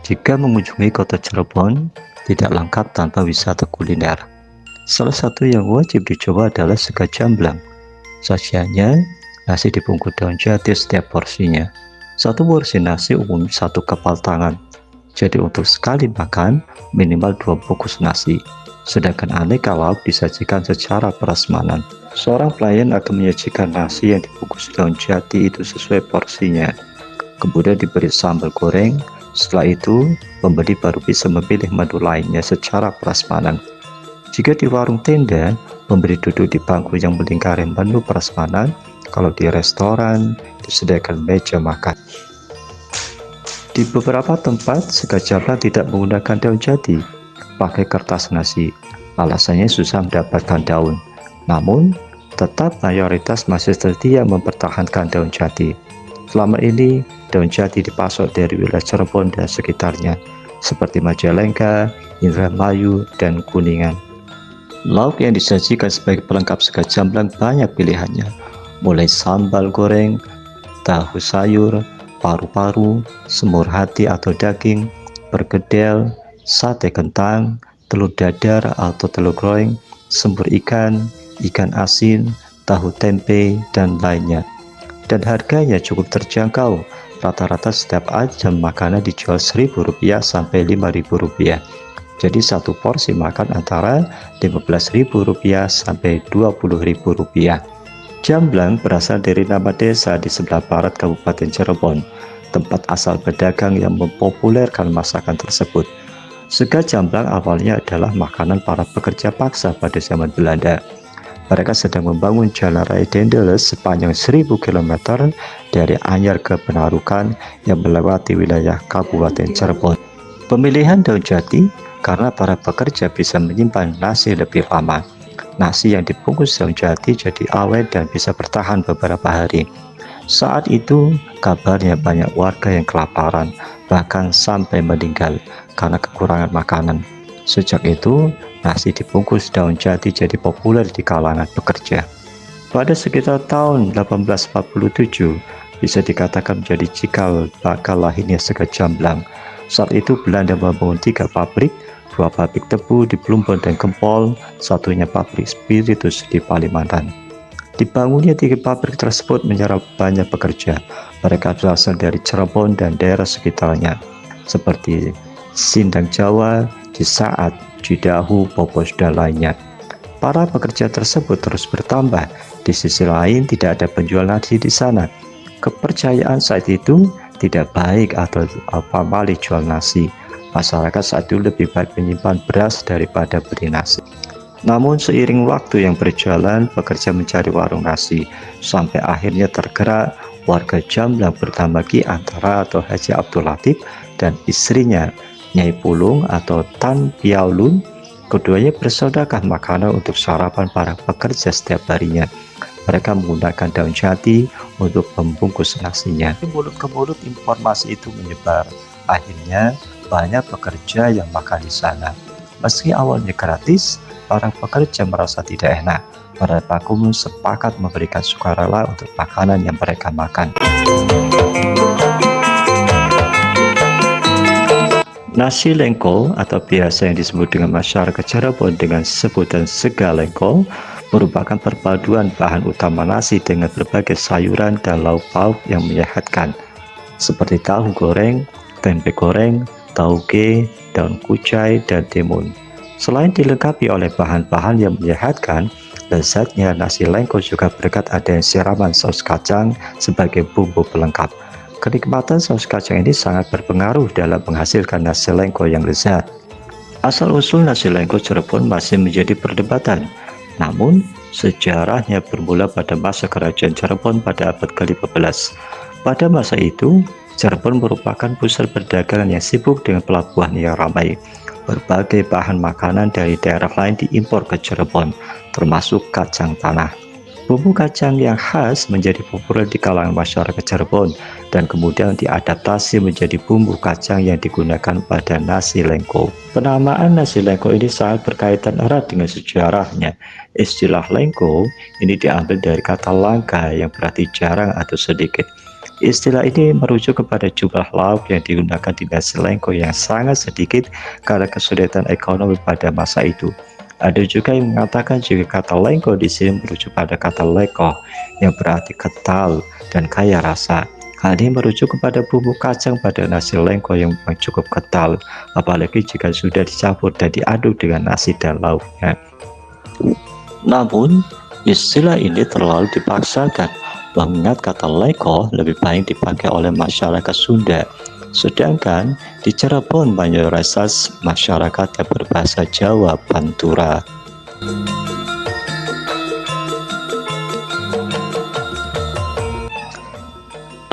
Jika mengunjungi kota Cirebon, tidak lengkap tanpa wisata kuliner. Salah satu yang wajib dicoba adalah sega jamblang. Sajiannya, nasi dibungkus daun jati setiap porsinya. Satu porsi nasi umum satu kepal tangan. Jadi untuk sekali makan, minimal 2 bungkus nasi. Sedangkan aneka lauk disajikan secara prasmanan. Seorang pelayan akan menyajikan nasi yang dibungkus daun jati itu sesuai porsinya. Kemudian diberi sambal goreng. Setelah itu, pembeli baru bisa memilih menu lainnya secara prasmanan. Jika di warung tenda, pembeli duduk di bangku yang melingkari menu prasmanan. Kalau di restoran, disediakan meja makan. Di beberapa tempat, sega jamblang tidak menggunakan daun jati, pakai kertas nasi. Alasannya susah mendapatkan daun. Namun, tetap mayoritas masih setia mempertahankan daun jati. Selama ini, daun jati dipasok dari wilayah Cirebon dan sekitarnya, seperti Majalengka, Indramayu, dan Kuningan. Lauk yang disajikan sebagai pelengkap sega jamblang banyak pilihannya, mulai sambal goreng, tahu sayur, paru-paru, semur hati atau daging, perkedel, sate kentang, telur dadar atau telur goreng, semur ikan, ikan asin, tahu tempe, dan lainnya. Dan harganya cukup terjangkau. Rata-rata setiap item makanan dijual Rp1.000 sampai Rp5.000. Jadi satu porsi makan antara Rp15.000 sampai Rp20.000. Jamblang berasal dari nama desa di sebelah barat Kabupaten Cirebon, tempat asal pedagang yang mempopulerkan masakan tersebut. Sega jamblang awalnya adalah makanan para pekerja paksa pada zaman Belanda. Mereka sedang membangun jalan raya Dendeles sepanjang 1000 km dari Anyar ke Penarukan yang melewati wilayah Kabupaten Cirebon. Pemilihan daun jati karena para pekerja bisa menyimpan nasi lebih lama. Nasi yang dibungkus daun jati jadi awet dan bisa bertahan beberapa hari. Saat itu, kabarnya banyak warga yang kelaparan, bahkan sampai meninggal karena kekurangan makanan. Sejak itu, nasi dibungkus daun jati jadi populer di kalangan pekerja. Pada sekitar tahun 1847, bisa dikatakan menjadi cikal bakal lahirnya sega jamblang. Saat itu Belanda membangun 3 pabrik, 2 pabrik tebu di Plumbon dan Gempol, satunya pabrik spiritus di Palimanan. Dibangunnya 3 pabrik tersebut menyerap banyak pekerja. Mereka berasal dari Cirebon dan daerah sekitarnya, seperti Sindang Jawa, Cisaat, Cidahu, Popos, dan lainnya. Para pekerja tersebut terus bertambah. Di sisi lain, tidak ada penjual nasi di sana. Kepercayaan saat itu tidak baik atau pamali jual nasi. Masyarakat saat itu lebih baik menyimpan beras daripada beli nasi. Namun seiring waktu yang berjalan, pekerja mencari warung nasi, sampai akhirnya tergerak warga Jamblang bernama Ki Antara atau Haji Abdul Latif dan istrinya Nyai Pulung atau Tan Piaulun. Keduanya bersodakah makanan untuk sarapan para pekerja setiap harinya. Mereka menggunakan daun jati untuk membungkus nasinya. Dari mulut ke mulut informasi itu menyebar. Akhirnya banyak pekerja yang makan di sana. Meski awalnya gratis, para pekerja merasa tidak enak. Para pelaku sepakat memberikan sukarela untuk makanan yang mereka makan. Nasi lengko atau biasa yang disebut dengan masyarakat Cirebon dengan sebutan sega lengko merupakan perpaduan bahan utama nasi dengan berbagai sayuran dan lauk pauk yang menyehatkan seperti tahu goreng, tempe goreng, tauge, daun kucai, dan timun. Selain dilengkapi oleh bahan-bahan yang menyehatkan, lezatnya nasi lengko juga berkat adanya siraman saus kacang sebagai bumbu pelengkap. Kenikmatan saus kacang ini sangat berpengaruh dalam menghasilkan nasi lengko yang lezat. Asal-usul nasi lengko Cirebon masih menjadi perdebatan. Namun, sejarahnya bermula pada masa kerajaan Cirebon pada abad ke-15. Pada masa itu, Cirebon merupakan pusat perdagangan yang sibuk dengan pelabuhan yang ramai. Berbagai bahan makanan dari daerah lain diimpor ke Cirebon, termasuk kacang tanah. Bumbu kacang yang khas menjadi populer di kalangan masyarakat Cirebon dan kemudian diadaptasi menjadi bumbu kacang yang digunakan pada nasi lengko. Penamaan nasi lengko ini sangat berkaitan erat dengan sejarahnya. Istilah lengko ini diambil dari kata langka yang berarti jarang atau sedikit. Istilah ini merujuk kepada jumlah lauk yang digunakan di nasi lengko yang sangat sedikit karena kesulitan ekonomi pada masa itu. Ada juga yang mengatakan jika kata lengko di sini merujuk pada kata leko yang berarti kental dan kaya rasa. Hal ini merujuk kepada bumbu kacang pada nasi lengko yang memang cukup kental, apalagi jika sudah dicampur dan diaduk dengan nasi dan lauknya. Namun, istilah ini terlalu dipaksakan, mengingat kata leko lebih banyak dipakai oleh masyarakat Sunda, sedangkan di Cirebon mayoritas masyarakat yang berbahasa Jawa Pantura.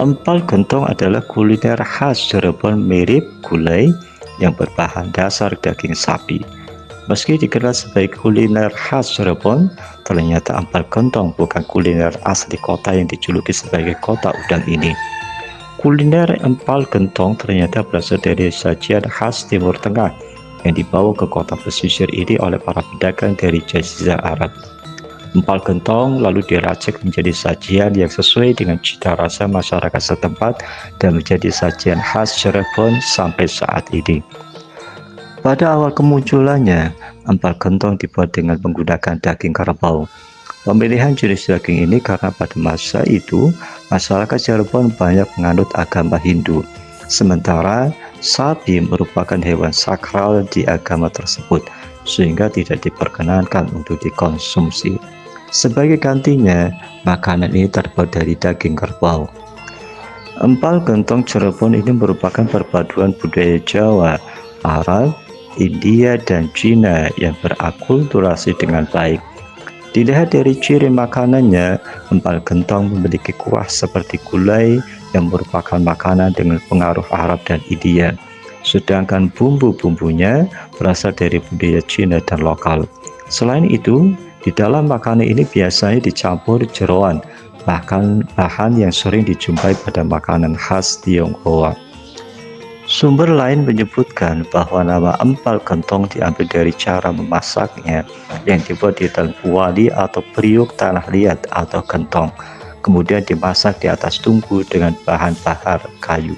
Empal gentong adalah kuliner khas Cirebon mirip gulai yang berbahan dasar daging sapi. Meski dikenal sebagai kuliner khas Cirebon, ternyata empal gentong bukan kuliner asli kota yang dijuluki sebagai kota udang ini. Kuliner empal gentong ternyata berasal dari sajian khas Timur Tengah yang dibawa ke kota pesisir ini oleh para pedagang dari Jazirah Arab. Empal gentong lalu diracik menjadi sajian yang sesuai dengan cita rasa masyarakat setempat dan menjadi sajian khas Cirebon sampai saat ini. Pada awal kemunculannya, empal gentong dibuat dengan menggunakan daging kerbau. Pemilihan jenis daging ini karena pada masa itu, masyarakat Cirebon banyak menganut agama Hindu. Sementara, sapi merupakan hewan sakral di agama tersebut, sehingga tidak diperkenankan untuk dikonsumsi. Sebagai gantinya, makanan ini terbuat dari daging kerbau. Empal gentong Cirebon ini merupakan perpaduan budaya Jawa, Arab, India, dan Cina yang berakulturasi dengan baik. Dilihat dari ciri makanannya, empal gentong memiliki kuah seperti gulai yang merupakan makanan dengan pengaruh Arab dan India. Sedangkan bumbu-bumbunya berasal dari budaya Cina dan lokal. Selain itu, di dalam makanan ini biasanya dicampur jeroan, bahkan bahan yang sering dijumpai pada makanan khas Tionghoa. Sumber lain menyebutkan bahwa nama empal gentong diambil dari cara memasaknya yang dibuat di dalam kuali atau periuk tanah liat atau gentong, kemudian dimasak di atas tungku dengan bahan bakar kayu.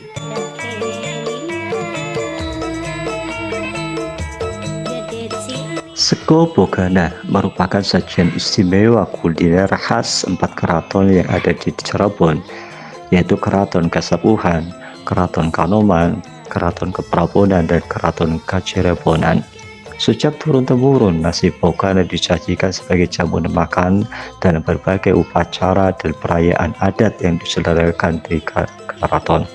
Sego Bogana merupakan sajian istimewa kuliner khas 4 keraton yang ada di Cirebon, yaitu Keraton Kasepuhan, Keraton Kanoman, Keraton Keprabonan, dan Keraton Kacirebonan. Sejak turun-temurun, nasi bogana disajikan sebagai jamuan makan dalam berbagai upacara dan perayaan adat yang diselenggarakan di keraton.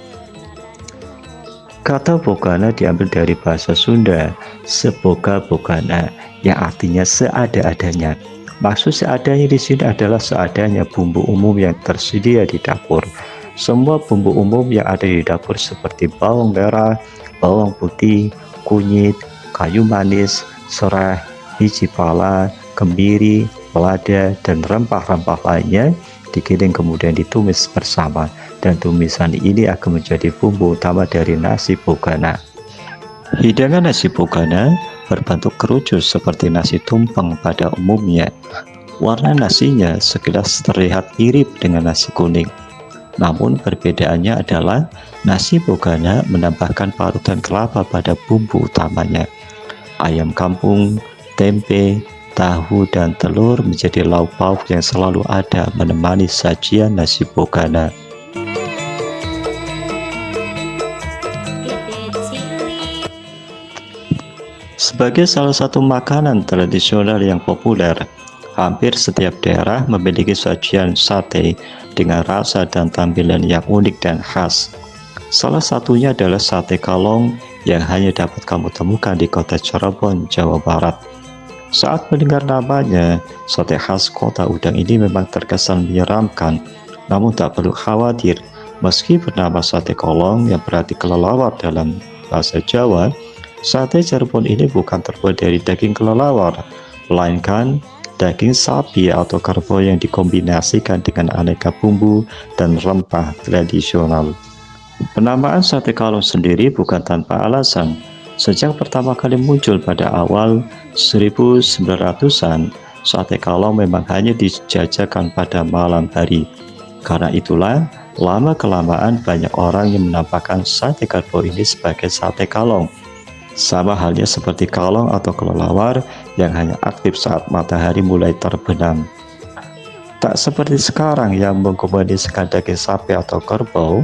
Kata bogana diambil dari bahasa Sunda, seboga bogana, yang artinya seada-adanya. Maksud seadanya di sini adalah seadanya bumbu umum yang tersedia di dapur. Semua bumbu umum yang ada di dapur seperti bawang merah, bawang putih, kunyit, kayu manis, serai, biji pala, kemiri, lada, dan rempah-rempah lainnya digiling kemudian ditumis bersama, dan tumisan ini akan menjadi bumbu utama dari nasi bogana. Hidangan nasi bogana berbentuk kerucut seperti nasi tumpeng pada umumnya. Warna nasinya sekilas terlihat mirip dengan nasi kuning. Namun perbedaannya adalah nasi bogana menambahkan parutan kelapa pada bumbu utamanya. Ayam kampung, tempe, tahu, dan telur menjadi lauk pauk yang selalu ada menemani sajian nasi bogana. Sebagai salah satu makanan tradisional yang populer, hampir setiap daerah memiliki sajian sate dengan rasa dan tampilan yang unik dan khas. Salah satunya adalah sate kalong yang hanya dapat kamu temukan di kota Cirebon, Jawa Barat. Saat mendengar namanya, sate khas kota udang ini memang terkesan menyeramkan. Namun tak perlu khawatir, meski bernama sate kolong yang berarti kelelawar dalam bahasa Jawa, sate Cirebon ini bukan terbuat dari daging kelelawar, melainkan daging sapi atau kerbau yang dikombinasikan dengan aneka bumbu dan rempah tradisional. Penamaan sate kalong sendiri bukan tanpa alasan. Sejak pertama kali muncul pada awal 1900-an, sate kalong memang hanya dijajakan pada malam hari. Karena itulah, Lama-kelamaan banyak orang yang menampakkan sate kerbau ini sebagai sate kalong. Sama halnya seperti kalong atau kelelawar yang hanya aktif saat matahari mulai terbenam. Tak seperti sekarang yang mengkombinasikan daging sapi atau kerbau,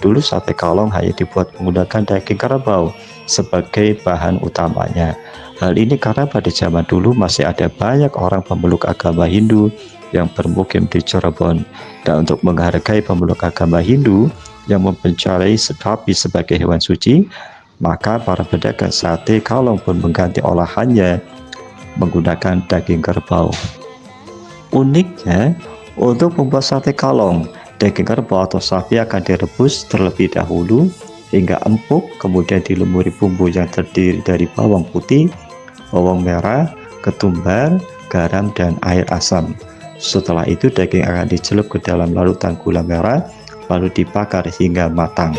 dulu sate kalong hanya dibuat menggunakan daging kerbau sebagai bahan utamanya. Hal ini karena pada zaman dulu masih ada banyak orang pemeluk agama Hindu yang bermukim di Cirebon. Dan untuk menghargai pemeluk agama Hindu yang mempercayai sapi sebagai hewan suci, maka para pedagang sate kalong pun mengganti olahannya menggunakan daging kerbau. Uniknya, untuk membuat sate kalong, daging kerbau atau sapi akan direbus terlebih dahulu hingga empuk, kemudian dilumuri bumbu yang terdiri dari bawang putih, bawang merah, ketumbar, garam, dan air asam. Setelah itu daging akan dicelup ke dalam larutan gula merah, lalu dibakar hingga matang.